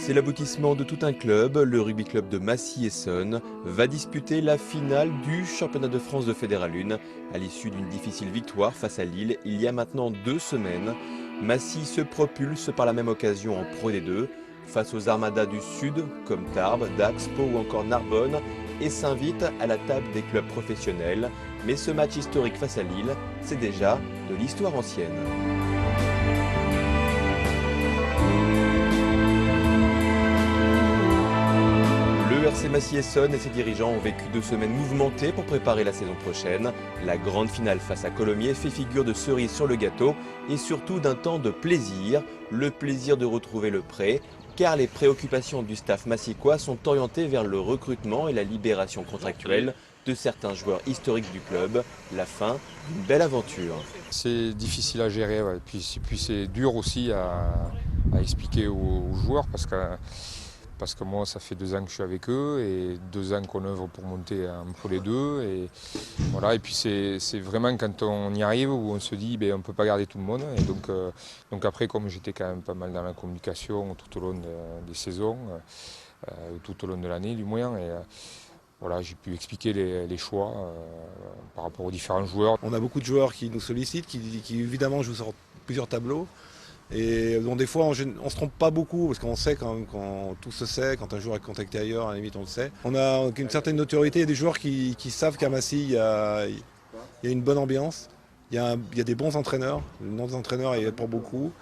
C'est l'aboutissement de tout un club. Le rugby club de Massy-Essonnes va disputer la finale du championnat de France de Fédéral 1 à l'issue d'une difficile victoire face à Lille il y a maintenant 2 semaines. Massy se propulse par la même occasion en Pro D2 face aux armadas du Sud comme Tarbes, Dax, Pau ou encore Narbonne et s'invite à la table des clubs professionnels. Mais ce match historique face à Lille, c'est déjà de l'histoire ancienne. Le RC Massy-Essonnes et ses dirigeants ont vécu 2 semaines mouvementées pour préparer la saison prochaine. La grande finale face à Colomiers fait figure de cerise sur le gâteau et surtout d'un temps de plaisir, le plaisir de retrouver le pré, car les préoccupations du staff massicois sont orientées vers le recrutement et la libération contractuelle de certains joueurs historiques du club, la fin d'une belle aventure. C'est difficile à gérer, ouais. Puis c'est dur aussi à expliquer aux joueurs parce que moi ça fait 2 ans que je suis avec eux et 2 ans qu'on œuvre pour monter en Pro D2 et voilà. Et puis c'est vraiment quand on y arrive où on se dit on ne peut pas garder tout le monde et donc après comme j'étais quand même pas mal dans la communication tout au long des saisons, tout au long de l'année du moins et voilà, j'ai pu expliquer les choix par rapport aux différents joueurs. On a beaucoup de joueurs qui nous sollicitent, qui évidemment jouent sur plusieurs tableaux. Et donc des fois on se trompe pas beaucoup parce qu'on sait quand tout se sait, quand un joueur est contacté ailleurs, à la limite on le sait. On a une certaine notoriété, il y a des joueurs qui savent qu'à Massy il y a une bonne ambiance, il y a des bons entraîneurs, le nom des entraîneurs est pour beaucoup.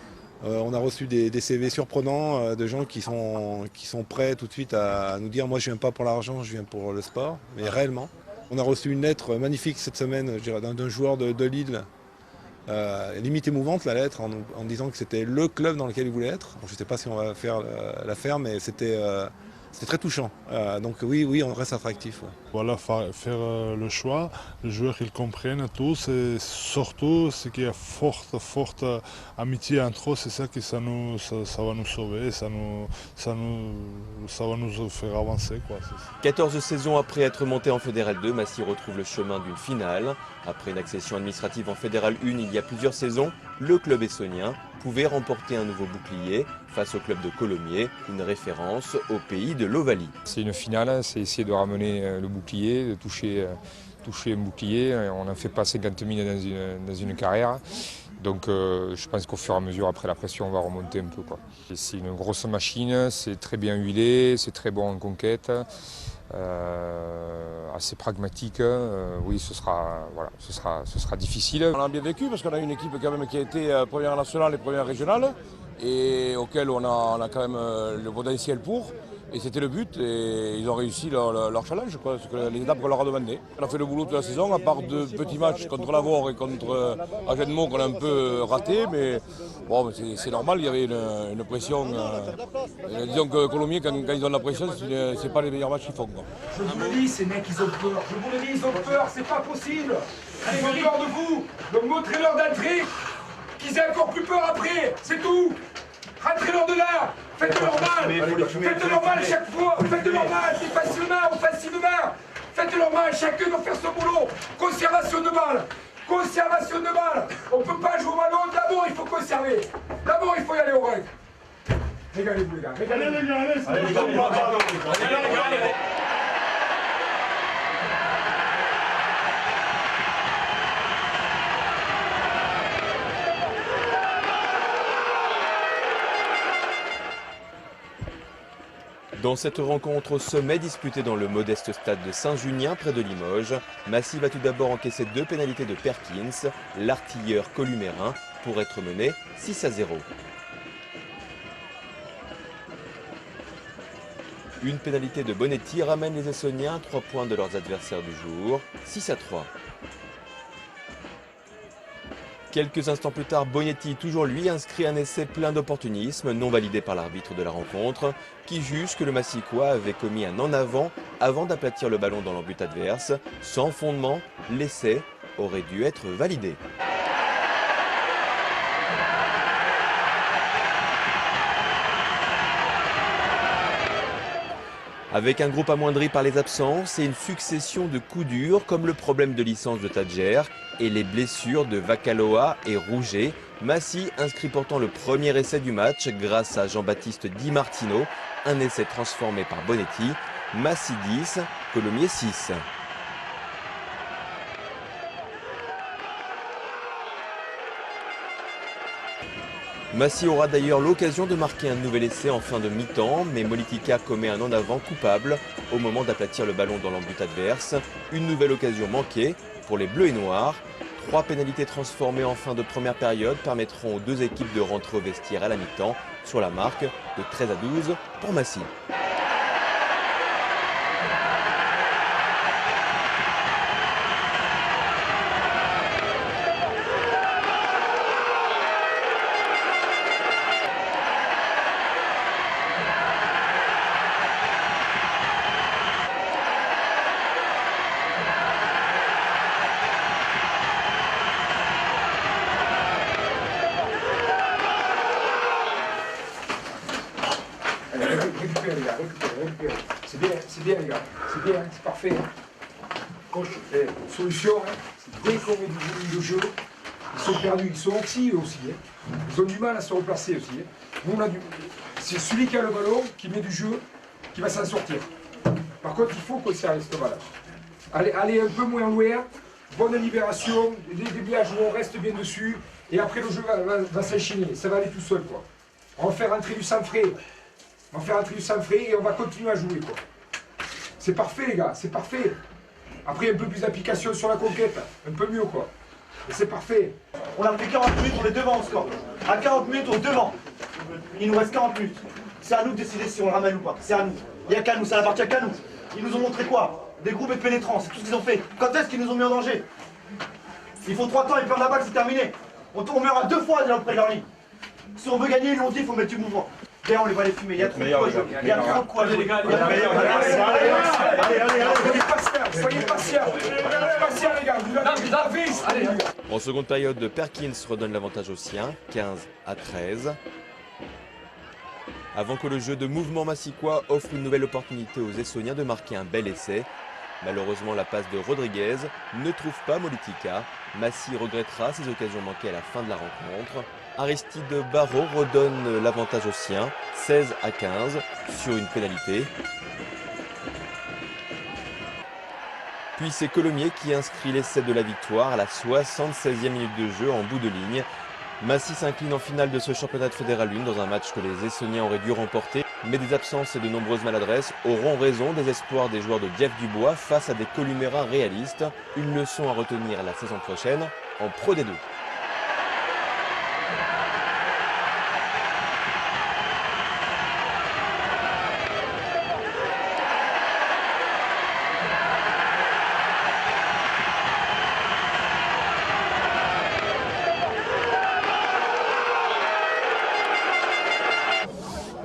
On a reçu des CV surprenants de gens qui sont prêts tout de suite à nous dire moi je viens pas pour l'argent, je viens pour le sport, mais réellement. On a reçu une lettre magnifique cette semaine d'un joueur de Lille, limite émouvante la lettre, en disant que c'était le club dans lequel il voulait être. Bon, je ne sais pas si on va faire l'affaire, mais c'était très touchant. Donc oui, on reste attractif. Ouais. Voilà, faire le choix, les joueurs ils comprennent tous et surtout ce qui est forte amitié entre eux, c'est ça que ça va nous sauver, ça va nous faire avancer. 14 saisons après être monté en Fédéral 2, Massy retrouve le chemin d'une finale. Après une accession administrative en Fédéral 1 il y a plusieurs saisons, le club essonnien pouvait remporter un nouveau bouclier face au club de Colomiers, une référence au pays de l'Ovalie. C'est une finale, c'est essayer de ramener le bouclier, de toucher un bouclier. On n'en fait pas 50 000 dans une carrière. Donc je pense qu'au fur et à mesure, après la pression, on va remonter un peu. C'est une grosse machine, c'est très bien huilé, c'est très bon en conquête. Assez pragmatique, oui ce sera difficile. On a bien vécu parce qu'on a une équipe quand même qui a été première nationale et première régionale et auquel on a quand même le potentiel pour. Et c'était le but et ils ont réussi leur challenge, les étapes qu'on leur a demandées. On a fait le boulot toute la saison, à part 2 petits matchs contre Lavore et contre Agenmo qu'on a un peu raté, mais bon, c'est normal, il y avait une pression. Disons que Colomiers, quand ils ont de la pression, c'est pas les meilleurs matchs qu'ils font. Je vous le dis, ces mecs, ils ont peur. Je vous le dis, ils ont peur, c'est pas possible. Ils ont peur de vous. Donc montrez-leur d'entrée qu'ils aient encore plus peur après, c'est tout. Rentrez-leur de là. Faites-le normal. Faites-le normal chaque fois. Faites-le normal, défensivement, offensivement. Faites-le normal, chacun doit faire son boulot. Conservation de balle. Conservation de balle. On ne peut pas jouer au ballon. D'abord, il faut conserver. D'abord, il faut y aller au règle. Régalez-vous, les gars. Régalez-vous, les gars. Allez, les gars. Dans cette rencontre au sommet disputée dans le modeste stade de Saint-Junien près de Limoges, Massy va tout d'abord encaisser 2 pénalités de Perkins, l'artilleur columérin, pour être mené 6-0. Une pénalité de Bonetti ramène les Essonniens à 3 points de leurs adversaires du jour, 6-3. Quelques instants plus tard, Bonetti, toujours lui, inscrit un essai plein d'opportunisme, non validé par l'arbitre de la rencontre, qui juge que le Massicois avait commis un en avant d'aplatir le ballon dans l'embut adverse. Sans fondement, l'essai aurait dû être validé. Avec un groupe amoindri par les absences et une succession de coups durs comme le problème de licence de Tadjer, et les blessures de Vakaloa et Rouget. Massy inscrit pourtant le premier essai du match grâce à Jean-Baptiste Di Martino, un essai transformé par Bonetti. Massy 10, Colomiers 6. Massy aura d'ailleurs l'occasion de marquer un nouvel essai en fin de mi-temps, mais Molitika commet un en avant coupable au moment d'aplatir le ballon dans l'embut adverse. Une nouvelle occasion manquée pour les Bleus et Noirs. 3 pénalités transformées en fin de première période permettront aux deux équipes de rentrer au vestiaire à la mi-temps sur la marque de 13 à 12 pour Massy. Récupérez les gars, récupérez. C'est bien les gars, c'est bien, c'est parfait. Coach, solution, dès qu'on met du volume de jeu, ils sont perdus, ils sont anti eux aussi. Ils ont du mal à se replacer aussi. Nous, c'est celui qui a le ballon, qui met du jeu, qui va s'en sortir. Par contre, il faut qu'on s'arrête ce ballon. Allez un peu moins loin, bonne libération, des déblayages où on reste bien dessus, et après le jeu va s'enchaîner, ça va aller tout seul quoi. On va faire entrer du sang frais. On va faire un tri du sang frais et on va continuer à jouer quoi. C'est parfait les gars, c'est parfait. Après un peu plus d'application sur la conquête, un peu mieux quoi. Et c'est parfait. On a fait 40 minutes, on est devant au score. À 40 minutes, on est devant. Il nous reste 40 minutes. C'est à nous de décider si on le ramène ou pas. C'est à nous. Il n'y a qu'à nous, ça appartient qu'à nous. Ils nous ont montré quoi? Des groupes et pénétrants, c'est tout ce qu'ils ont fait. Quand est-ce qu'ils nous ont mis en danger? Il faut 3 temps, ils perdent la balle, c'est terminé. On meurt à 2 fois dans le près de leur ligne. Si on veut gagner, ils l'ont dit, il faut mettre du mouvement. D'ailleurs, on les va les fumer, il y a trop de quoi jouer. Il y a trop de quoi jouer. Soyez patients les gars, vous avez En seconde période, Perkins redonne l'avantage aux siens, 15 à 13. Avant que le jeu de mouvement massicois offre une nouvelle opportunité aux Essoniens de marquer un bel essai. Malheureusement, la passe de Rodriguez ne trouve pas Molitika. Massy regrettera ses occasions manquées à la fin de la rencontre. Aristide Barrault redonne l'avantage aux siens, 16 à 15, sur une pénalité. Puis c'est Colomiers qui inscrit l'essai de la victoire à la 76e minute de jeu en bout de ligne. Massy s'incline en finale de ce championnat de Fédéral 1 dans un match que les Essoniens auraient dû remporter. Mais des absences et de nombreuses maladresses auront raison des espoirs des joueurs de Dieppe Dubois face à des Columérins réalistes. Une leçon à retenir la saison prochaine en Pro D2.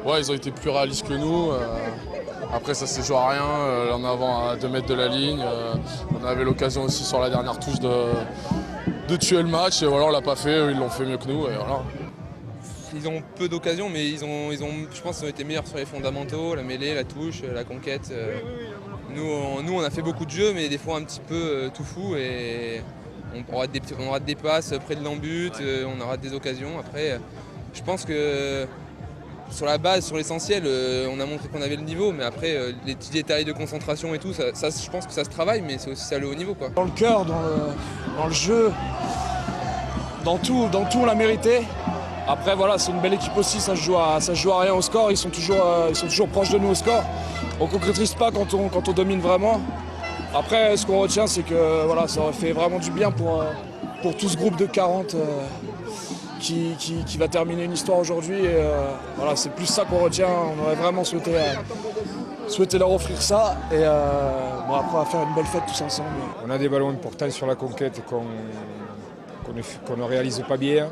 Ouais, ils ont été plus réalistes que nous. Après, ça s'est joué à rien. En avant, à 2 mètres de la ligne. On avait l'occasion aussi sur la dernière touche de tuer le match. Et voilà, on l'a pas fait. Eux, ils l'ont fait mieux que nous. Et voilà. Ils ont peu d'occasions, mais je pense qu'ils ont été meilleurs sur les fondamentaux, la mêlée, la touche, la conquête. Nous, on a fait beaucoup de jeux, mais des fois un petit peu tout fou. Et on rate des passes près de l'embut, on rate des occasions. Après, je pense que sur la base, sur l'essentiel, on a montré qu'on avait le niveau, mais après, les petits détails de concentration et tout, ça, je pense que ça se travaille, mais c'est aussi ça le haut niveau, quoi. Dans le cœur, dans le jeu, dans tout, on l'a mérité. Après, voilà, c'est une belle équipe aussi, ça se joue à rien au score, ils sont toujours proches de nous au score. On ne concrétise pas quand on domine vraiment. Après, ce qu'on retient, c'est que voilà, ça aurait fait vraiment du bien pour tout ce groupe de 40 qui va terminer une histoire aujourd'hui. Voilà, c'est plus ça qu'on retient. On aurait vraiment souhaité leur offrir ça. Et bon, après, on va faire une belle fête tous ensemble. On a des ballons importants sur la conquête qu'on ne réalise pas bien.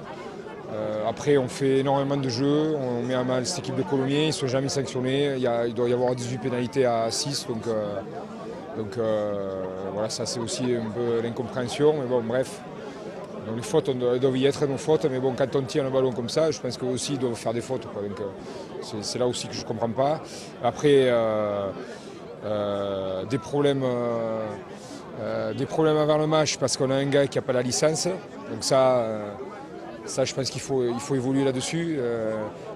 Après, on fait énormément de jeux, on met à mal cette équipe de Colomiers, ils ne sont jamais sanctionnés. Il doit y avoir 18 pénalités à 6, donc voilà, ça c'est aussi un peu l'incompréhension. Mais bon, bref. Donc les fautes doivent y être nos fautes, mais bon, quand on tient le ballon comme ça, je pense qu'eux aussi ils doivent faire des fautes, quoi. Donc c'est là aussi que je ne comprends pas. Après, des problèmes Des problèmes avant le match parce qu'on a un gars qui n'a pas la licence. Donc ça je pense qu'il faut évoluer là-dessus.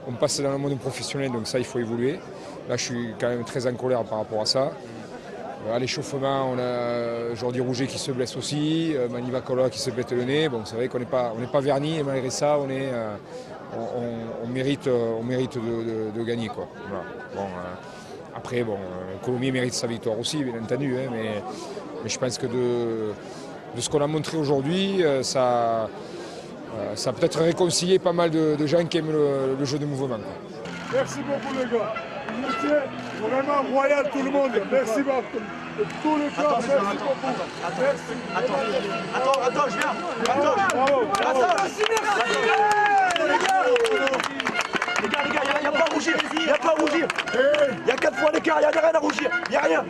On passe dans le monde professionnel, donc ça, il faut évoluer. Là, je suis quand même très en colère par rapport à ça. À l'échauffement, on a Jordi Rouget qui se blesse aussi, Maniva Kola qui se pète le nez. Bon, c'est vrai qu'on n'est pas vernis et malgré ça, on mérite de gagner, quoi. Voilà. Bon, après, Colomiers mérite sa victoire aussi, bien entendu, hein, mais je pense que de ce qu'on a montré aujourd'hui, ça a peut-être réconcilié pas mal de gens qui aiment le jeu de mouvement, quoi. Merci beaucoup les gars. Vous étiez vraiment royal tout le monde. Merci beaucoup. Tout le corps, merci beaucoup. Attends, je viens. Attends, bravo. Les gars, il n'y a pas à rougir. Il n'y a pas à rougir. Il y a 4 points d'écart, il n'y a rien à rougir. Il n'y a rien.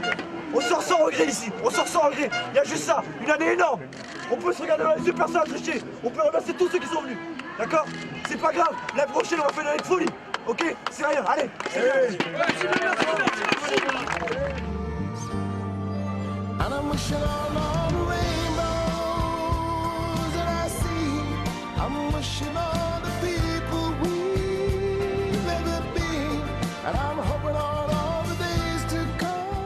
On sort sans regret ici. On sort sans regret. Il y a juste ça. Une année énorme. On peut se regarder dans les yeux, personne à tricher. On peut remercier tous ceux qui sont venus. D'accord? C'est pas grave. La prochaine, on va faire de folie. Ok? C'est rien. Allez.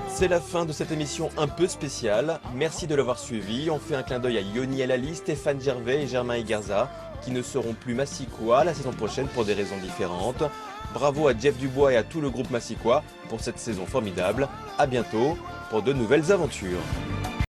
C'est la fin de cette émission un peu spéciale. Merci de l'avoir suivi. On fait un clin d'œil à Yoni Elali, Stéphane Gervais et Germain Igarza qui ne seront plus massicois la saison prochaine pour des raisons différentes. Bravo à Jeff Dubois et à tout le groupe massicois pour cette saison formidable. À bientôt pour de nouvelles aventures.